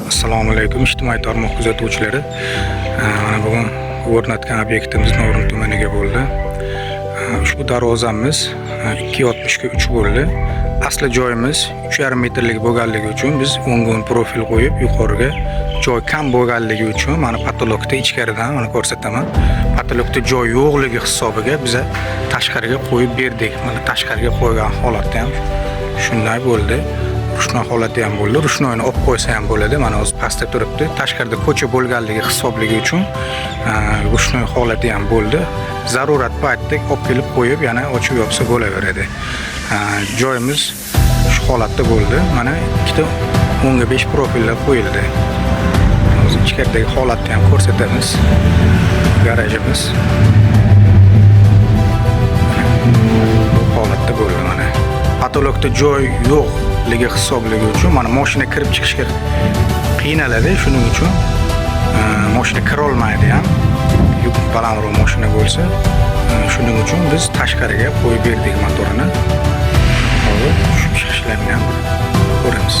Assalomu alaykum ijtimoiy tarmoq kuzatuvchilari. Mana bugun o'rnatgan obyektimiz Norin tumaniga bo'ldi. Ushbu darvozamiz 2.60 ga 3 bo'ldi. Asli joyimiz 3,5 metrlik bo'lganligi uchun biz o'ngun profil qo'yib yuqoriga joy kam bo'lganligi uchun mana patologda ichkaridan mana ko'rsataman. Patologda joy yo'qligi hisobiga biz tashqariga qo'yib berdik. Mana tashqariga qo'ygan holatda ham shunday bo'ldi. Rushnoy holati ham bo'ldi. Rushnoyni olib qo'ysa ham bo'ladi. Mana o'zi pastda turibdi. Tashqarida ko'cha bo'lganligi hisobligi uchun rushnoy holati ham bo'ldi. Zarurat paytida olib kelib qo'yib, yana ochib yopsa bo'laveradi. Joyimiz shu holatda bo'ldi. Mana ikkita 10/5 profillar qo'yildi. Hozir ichkaridagi holatni ham ko'rsatamiz. Garajimiz bu holatda bo'ldi mana. Patologda joy yo'qligi hisobligi uchun mana mashina kirib chiqishga qiynaladi. Shuning uchun mashina kira olmaydi ham. Yuk balandroq mashina bo'lsa, shuning uchun biz tashqariga qo'yib berdik motorini. Hozir shu ishlarni ham ko'ramiz.